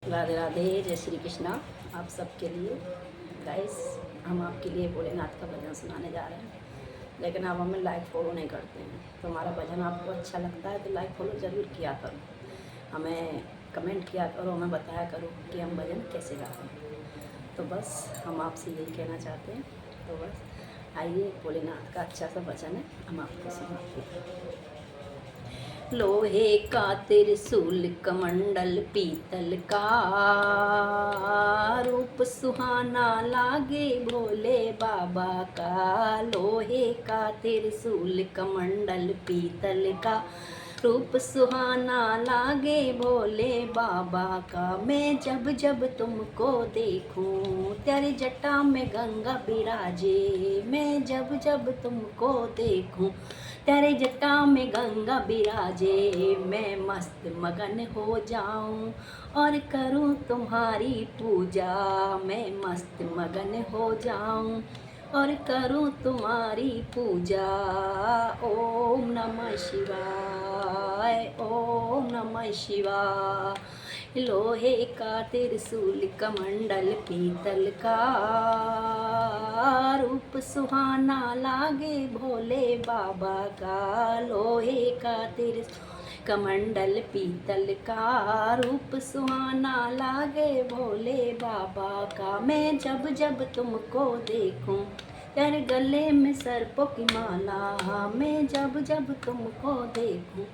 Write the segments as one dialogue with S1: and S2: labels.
S1: राधे राधे, जय श्री कृष्णा। आप सबके लिए गाइस, हम आपके लिए भोलेनाथ का भजन सुनाने जा रहे हैं, लेकिन आप हमें लाइक फॉलो नहीं करते हैं। तो हमारा भजन आपको अच्छा लगता है तो लाइक फॉलो ज़रूर किया करो, हमें कमेंट किया करो, हमें बताया करो कि हम भजन कैसे गाते हैं। तो बस हम आपसे यही कहना चाहते हैं। तो बस आइए, भोलेनाथ का अच्छा सा भजन है, हम आपको सुनाते हैं। लोहे का त्रिशूल कमंडल पीतल का, रूप सुहाना लागे भोले बाबा का। लोहे का त्रिशूल कमंडल पीतल का, रूप सुहाना लागे भोले बाबा का। मैं जब जब तुमको देखूं तेरी जटा में गंगा बिराजे। मैं जब जब तुमको देखूं तेरे जटा में गंगा बिराजे। मैं मस्त मगन हो जाऊं और करूं तुम्हारी पूजा। मैं मस्त मगन हो जाऊं और करूं तुम्हारी पूजा। ओम नमः शिवाय, ओम नमः शिवाय। लोहे का त्रिशूल कमंडल पीतल का, रूप सुहाना लागे भोले बाबा का। लोहे का त्रिशूल कमंडल पीतल का, रूप सुहाना लागे भोले बाबा का। मैं जब जब तुमको देखूं तेरे गले में सर्पों की माला। मैं जब जब तुमको देखूं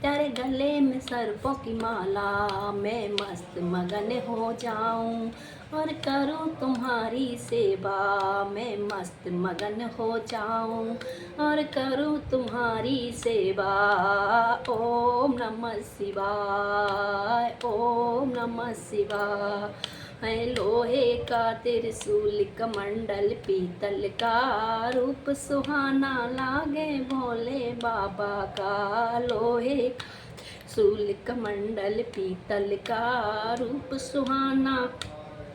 S1: तेरे गले में सर्पों की माला। मैं मस्त मगन हो जाऊं और करूं तुम्हारी सेवा। मैं मस्त मगन हो जाऊं और करूं तुम्हारी सेवा। ओम नमः शिवाय, ओम नमः शिवाय। है लोहे का त्रिशूल कमंडल पीतल का, रूप सुहाना लागे भोले बाबा का। लोहे का त्रिशूल कमंडल पीतल का, रूप सुहाना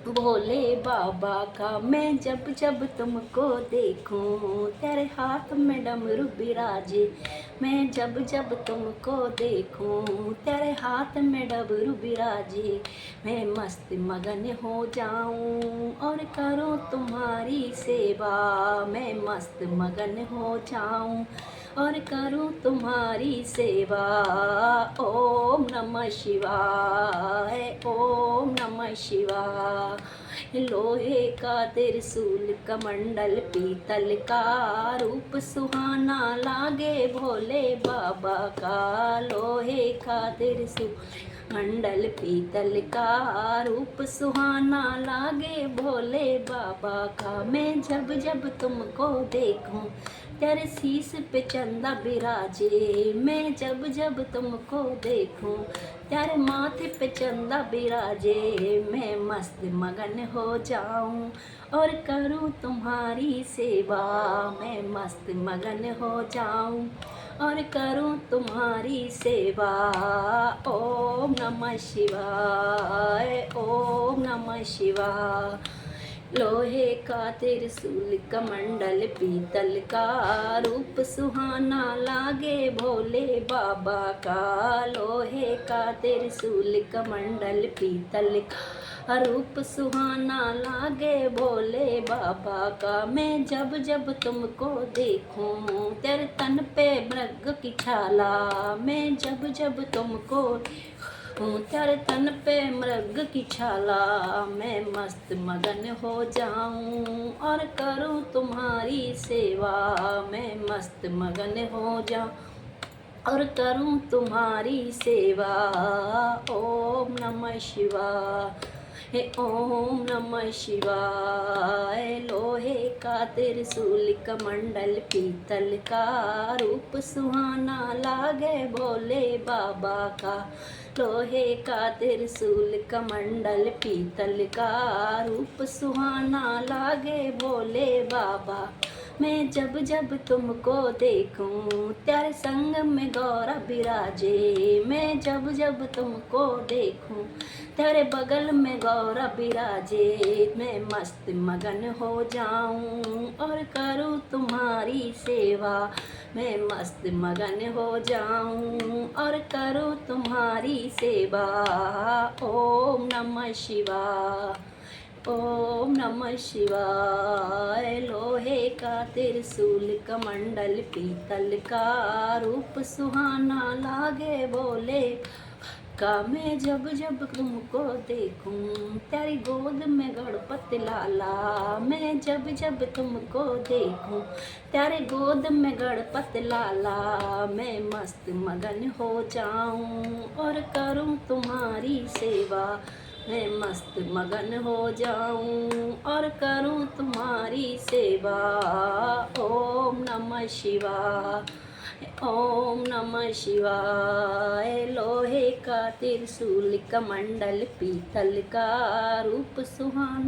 S1: भोले बाबा का। मैं जब जब तुमको देखूं तेरे हाथ में डमरू बिराजे। मैं जब जब तुमको देखूं तेरे हाथ में डमरू बिराजे। मैं मस्त मगन हो जाऊं और करूं तुम्हारी सेवा। मैं मस्त मगन हो जाऊं और करूं तुम्हारी सेवा। ओम नमः शिवाय, ओम नमः शिवाय। लोहे का त्रिशूल कमंडल पीतल का, रूप सुहाना लागे भोले बाबा का। लोहे का त्रिशूल मंडल पीतल का, रूप सुहाना लागे भोले बाबा का। मैं जब जब तुमको देखूं तेरे शीश पे चंदा बिराजे। मैं जब जब तुमको देखूं तेरे माथे पे चंदा बिराजे। मैं मस्त मगन हो जाऊं और करूं तुम्हारी सेवा। मैं मस्त मगन हो जाऊं और करूं तुम्हारी सेवा। ओम नमः शिवाय, ओम नमः शिवाय। लोहे का त्रिशूल कमंडल पीतल का, रूप सुहाना लागे भोले बाबा का। लोहे का त्रिशूल कमंडल पीतल का, रूप सुहाना लागे भोले बाबा का। मैं जब जब तुमको देखूं तेरे तन पे मृग की छाला। मैं जब जब तुमको तेरे तन पे मृग की छाला। मैं मस्त मगन हो जाऊं और करूं तुम्हारी सेवा। मैं मस्त मगन हो जाऊं और करूं तुम्हारी सेवा। ओम नमः शिवाय, हे ओम नमः शिवाय। लोहे का त्रिशूल कमंडल पीतल का, रूप सुहाना लागे भोले बाबा का। लोहे का त्रिशूल कमंडल पीतल का, रूप सुहाना लागे भोले बाबा। मैं जब जब तुमको देखूं तेरे संग में गौरा बिराजे। मैं जब जब तुमको देखूं तेरे बगल में गौरा बिराजे। मैं मस्त मगन हो जाऊं और करूं तुम्हारी सेवा। मैं मस्त मगन हो जाऊं और करूं तुम्हारी सेवा। ओम नमः शिवाय, ओम नमः शिवाय। लोहे का त्रिशूल कमंडल पीतल का रूप सुहाना लागे भोले का। मैं जब जब तुमको देखूं तेरी गोद में गणपति लाला, मैं जब जब तुमको देखूं तेरे गोद में गणपति लाला। मैं मस्त मगन हो जाऊं और करूं तुम्हारी सेवा, मैं मस्त मगन हो जाऊं और करूं तुम्हारी सेवा। ओम नमः शिवाय, ओम नमः शिवाय। लोहे का त्रिशूल कमंडल पीतल का रूप सुहाना